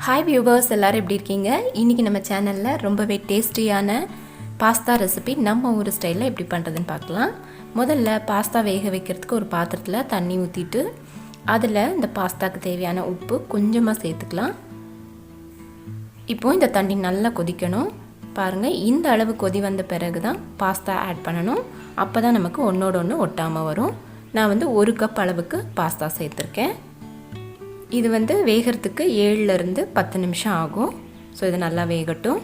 Hi viewers, எல்லோரும் எப்படி இருக்கீங்க? இன்றைக்கி நம்ம சேனலில் ரொம்பவே டேஸ்டியான பாஸ்தா ரெசிபி நம்ம ஊர் ஸ்டைலில் எப்படி பண்ணுறதுன்னு பார்க்கலாம். முதல்ல பாஸ்தா வேக வைக்கிறதுக்கு ஒரு பாத்திரத்தில் தண்ணி ஊற்றிட்டு அதில் இந்த பாஸ்தாவுக்கு தேவையான உப்பு கொஞ்சமாக சேர்த்துக்கலாம். இப்போது இந்த தண்ணி நல்லா கொதிக்கணும். பாருங்கள், இந்த அளவு கொதி வந்த பிறகு தான் பாஸ்தா ஆட் பண்ணணும். அப்போ தான் நமக்கு ஒன்றோட ஒன்று ஒட்டாமல் வரும். நான் 1 கப் அளவுக்கு பாஸ்தா சேர்த்துருக்கேன். இது வேகிறதுக்கு 7லேருந்து 10 நிமிஷம் ஆகும். ஸோ இது நல்லா வேகட்டும்.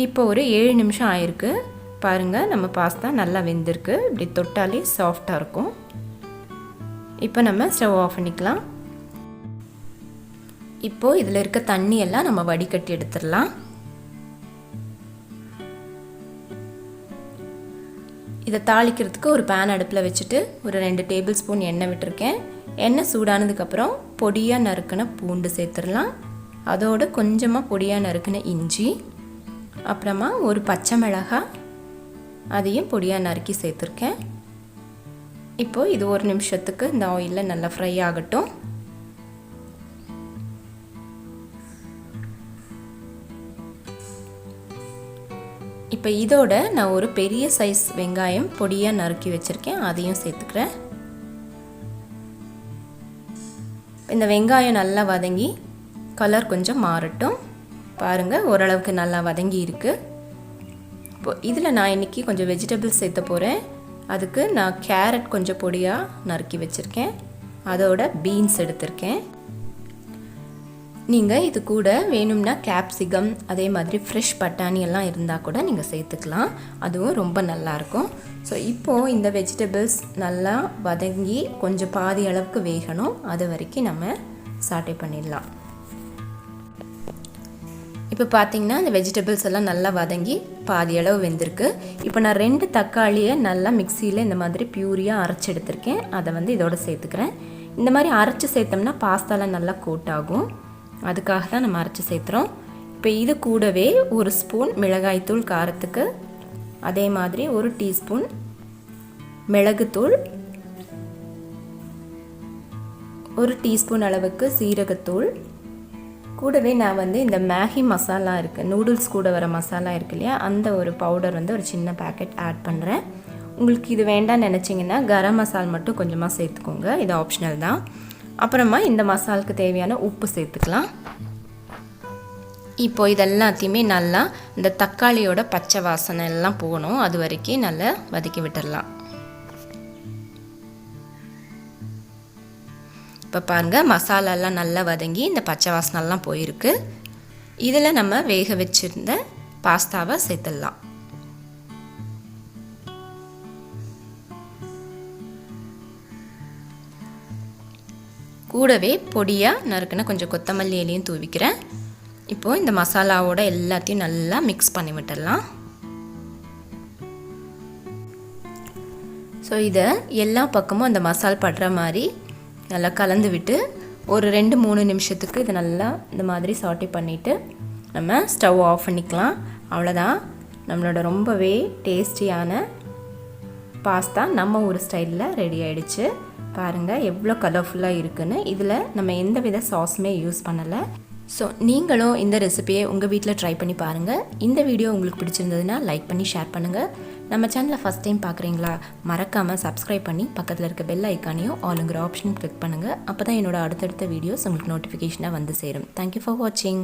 இப்போ ஒரு 7 நிமிஷம் ஆயிருக்கு. பாருங்கள், நம்ம பாஸ்தா நல்லா வெந்திருக்கு. இப்படி தொட்டாலே சாஃப்டாக இருக்கும். இப்போ நம்ம ஸ்டவ் ஆஃப் பண்ணிக்கலாம். இப்போது இதில் இருக்க தண்ணியெல்லாம் நம்ம வடிகட்டி எடுத்துடலாம். இதை தாளிக்கிறதுக்கு ஒரு பேன் அடுப்பில் வச்சுட்டு ஒரு 2 டேபிள் ஸ்பூன் எண்ணெய் விட்டுருக்கேன். எண்ணெய் சூடானதுக்கப்புறம் பொடியாக நறுக்கின பூண்டு சேர்த்துடலாம். அதோடு கொஞ்சமாக பொடியாக நறுக்கின இஞ்சி, அப்புறமா ஒரு பச்சை மிளகாய், அதையும் பொடியாக நறுக்கி சேர்த்துருக்கேன். இப்போது இது 1 நிமிஷத்துக்கு இந்த ஆயிலில் நல்லா ஃப்ரை ஆகட்டும். இப்போ இதோட நான் ஒரு பெரிய சைஸ் வெங்காயம் பொடியாக நறுக்கி வச்சுருக்கேன், அதையும் சேர்த்துக்கிறேன். இந்த வெங்காயம் நல்லா வதங்கி கலர் கொஞ்சம் மாறட்டும். பாருங்கள், ஓரளவுக்கு நல்லா வதங்கி இருக்குது. இப்போ இதில் நான் இன்றைக்கி கொஞ்சம் வெஜிடபிள்ஸ் சேர்த்த போகிறேன். அதுக்கு நான் கேரட் கொஞ்சம் பொடியாக நறுக்கி வச்சுருக்கேன். அதோட பீன்ஸ் எடுத்திருக்கேன். நீங்கள் இது கூட வேணும்னா கேப்சிகம், அதே மாதிரி ஃப்ரெஷ் பட்டாணி எல்லாம் இருந்தால் கூட நீங்கள் சேர்த்துக்கலாம். அதுவும் ரொம்ப நல்லாயிருக்கும். ஸோ இப்போது இந்த வெஜிடபிள்ஸ் நல்லா வதங்கி கொஞ்சம் பாதி அளவுக்கு வேகணும். அது வரைக்கும் நம்ம சாட்டே பண்ணிடலாம். இப்போ பார்த்திங்கன்னா இந்த வெஜிடபிள்ஸ் எல்லாம் நல்லா வதங்கி பாதி அளவு வெந்திருக்கு. இப்போ நான் 2 தக்காளியை நல்லா மிக்சியில் இந்த மாதிரி பியூரியாக அரைச்சி எடுத்திருக்கேன். அதை இதோட சேர்த்துக்கிறேன். இந்த மாதிரி அரைச்சி சேர்த்தோம்னா பாஸ்தாலாம் நல்லா கோட் ஆகும். அதுக்காக தான் நம்ம அரைச்சி சேர்த்துறோம். இப்போ இது கூடவே 1 ஸ்பூன் மிளகாய்த்தூள் காரத்துக்கு, அதே மாதிரி 1 டீஸ்பூன் மிளகுத்தூள், 1 டீஸ்பூன் அளவுக்கு சீரகத்தூள், கூடவே நான் இந்த மேகி மசாலா இருக்குது, நூடுல்ஸ் கூட வர மசாலா இருக்கு இல்லையா, அந்த ஒரு பவுடர் ஒரு சின்ன பேக்கெட் ஆட் பண்ணுறேன். உங்களுக்கு இது வேண்டாம்னு நினச்சிங்கன்னா கரம் மசாலா மட்டும் கொஞ்சமாக சேர்த்துக்கோங்க. இது ஆப்ஷனல் தான். அப்புறமா இந்த மசாலுக்கு தேவையான உப்பு சேர்த்துக்கலாம். இப்போ இதெல்லாத்தையுமே நல்லா இந்த தக்காளியோட பச்சை வாசனை எல்லாம் போகணும். அது வரைக்கும் நல்லா வதக்கி விட்டுடலாம். இப்போ பாருங்கள், மசாலாலாம் நல்லா வதங்கி இந்த பச்சை வாசனைலாம் போயிருக்கு. இதில் நம்ம வேக வச்சுருந்த பாஸ்தாவை சேர்த்துடலாம். கூடவே பொடியாக நறுக்குன கொஞ்சம் கொத்தமல்லி இலையும் தூவிக்கிறேன். இப்போது இந்த மசாலாவோட எல்லாத்தையும் நல்லா மிக்ஸ் பண்ணி விட்டுடலாம். ஸோ இதை எல்லா பக்கமும் அந்த மசால் படுற மாதிரி நல்லா கலந்து விட்டு ஒரு 2-3 நிமிஷத்துக்கு இதை நல்லா இந்த மாதிரி சாட்டே பண்ணிவிட்டு நம்ம ஸ்டவ் ஆஃப் பண்ணிக்கலாம். அவ்வளோதான், நம்மளோட ரொம்பவே டேஸ்டியான பாஸ்தா நம்ம ஊர் ஸ்டைலில் ரெடி ஆகிடுச்சு. பாருங்கள் எவ்வளோ கலர்ஃபுல்லாக இருக்குன்னு. இதில் நம்ம எந்த வித சாஸுமே யூஸ் பண்ணலை. ஸோ நீங்களும் இந்த ரெசிபியை உங்கள் வீட்டில் ட்ரை பண்ணி பாருங்கள். இந்த வீடியோ உங்களுக்கு பிடிச்சிருந்ததுன்னா லைக் பண்ணி ஷேர் பண்ணுங்கள். நம்ம சேனலை ஃபஸ்ட் டைம் பார்க்குறீங்களா, மறக்காமல் சப்ஸ்கிரைப் பண்ணி பக்கத்தில் இருக்க பெல் ஐக்கானையும் ஆளுங்கிற ஆப்ஷனும் கிளிக் பண்ணுங்கள். அப்போ தான் என்னோடய அடுத்தடுத்த வீடியோஸ் உங்களுக்கு நோட்டிஃபிகேஷனாக சேரும். தேங்க்யூ ஃபார் வாட்சிங்.